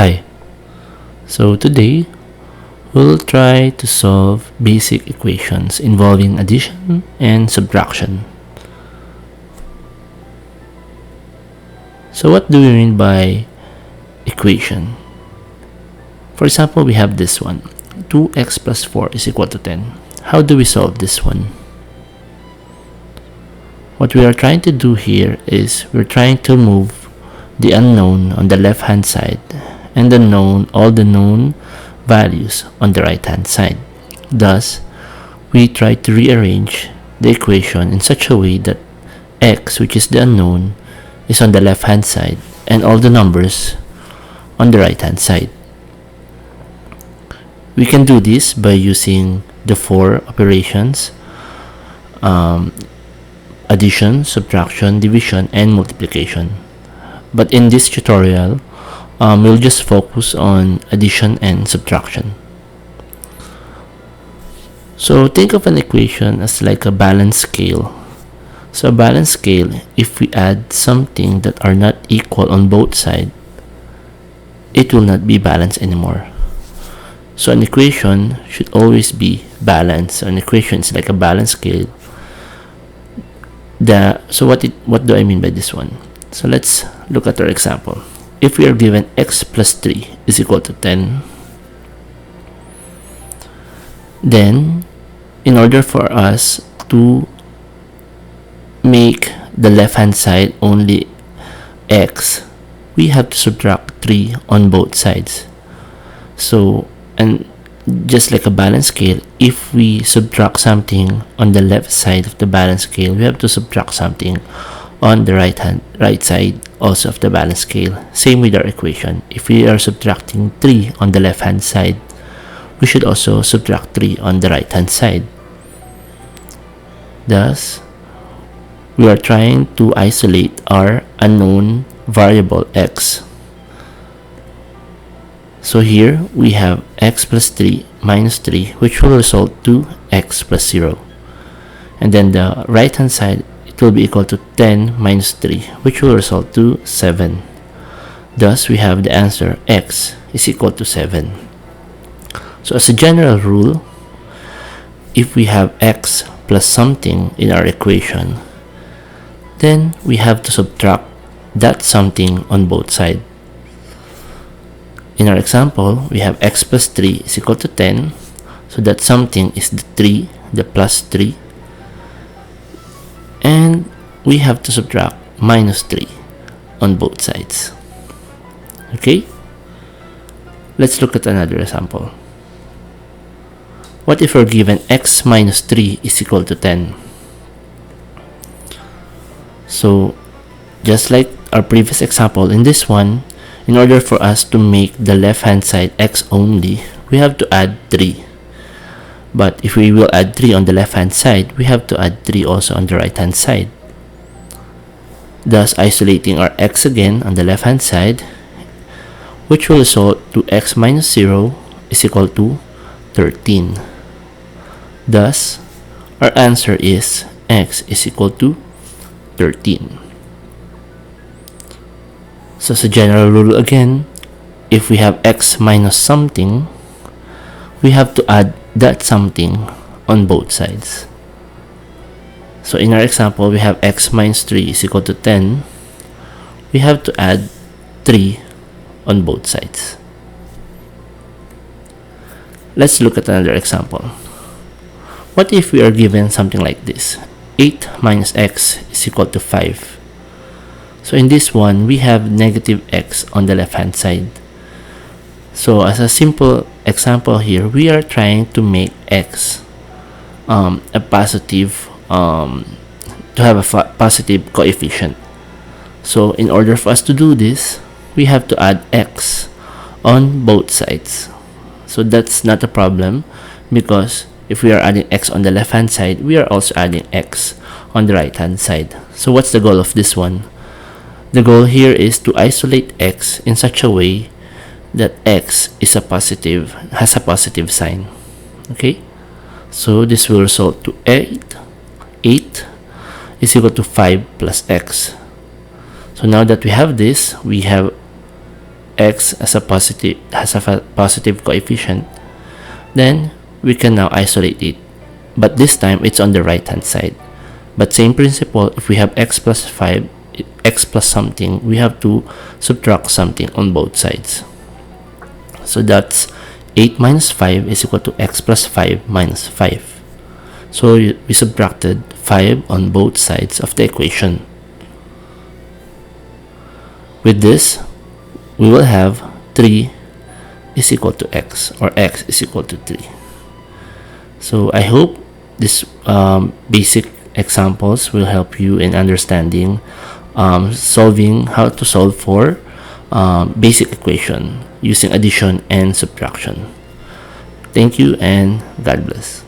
Hi, so today we'll try to solve basic equations involving addition and subtraction. So what do we mean by equation? For example, we have this one, 2x plus 4 is equal to 10. How do we solve this one? What we are trying to do here is we're trying to move the unknown on the left hand side and all the known values on the right hand side. Thus, we try to rearrange the equation in such a way that x, which is the unknown, is on the left hand side and all the numbers on the right hand side. We can do this by using the four operations: addition, subtraction, division, and multiplication. But in this tutorial, we'll just focus on addition and subtraction. So think of an equation as like a balance scale. So a balance scale, if we add something that are not equal on both sides, it will not be balanced anymore. So an equation should always be balanced. So an equation is like a balance scale. So what do I mean by this one? So let's look at our example. If we are given x plus 3 is equal to 10, then in order for us to make the left hand side only x, we have to subtract 3 on both sides. So, and just like a balance scale, if we subtract something on the left side of the balance scale, we have to subtract something on the right side also of the balance scale. Same with our equation. If we are subtracting 3 on the left hand side, we should also subtract 3 on the right hand side. Thus, we are trying to isolate our unknown variable x. So here we have x plus 3 minus 3, which will result to x plus 0. And then the right hand side, it will be equal to 10 minus 3, which will result to 7. Thus, we have the answer x is equal to 7. So as a general rule, if we have x plus something in our equation, then we have to subtract that something on both sides. In our example, we have x plus 3 is equal to 10. So that something is the 3, the plus 3. And we have to subtract minus 3 on both sides. Okay? Let's look at another example. What if we're given x minus 3 is equal to 10? So, just like our previous example, in this one, in order for us to make the left hand side x only, we have to add 3. But if we will add 3 on the left hand side, we have to add 3 also on the right hand side. Thus isolating our x again on the left hand side, which will result to x minus 0 is equal to 13. Thus, our answer is x is equal to 13. So as a general rule again, if we have x minus something, we have to add that something on both sides. So in our example, we have x minus 3 is equal to 10. We have to add 3 on both sides. Let's look at another example. What if we are given something like this? 8 minus x is equal to 5. So in this one, we have negative x on the left hand side. So as a simple example here, we are trying to make x a positive, to have a positive coefficient. So in order for us to do this, we have to add x on both sides. So that's not a problem, because if we are adding x on the left hand side, we are also adding x on the right hand side. So what's the goal of this one? The goal here is to isolate x in such a way that x is has a positive sign. Okay? So this will result to 8 is equal to 5 plus x. So now that we have this, we have x as a positive has a positive coefficient, then we can now isolate it, but this time it's on the right hand side. But same principle, if we have x plus 5, x plus something, we have to subtract something on both sides. So that's 8 minus 5 is equal to x plus 5 minus 5. So we subtracted 5 on both sides of the equation. With this, we will have 3 is equal to x, or x is equal to 3. So I hope this basic examples will help you in understanding solving how to solve for basic equation using addition and subtraction. Thank you and God bless.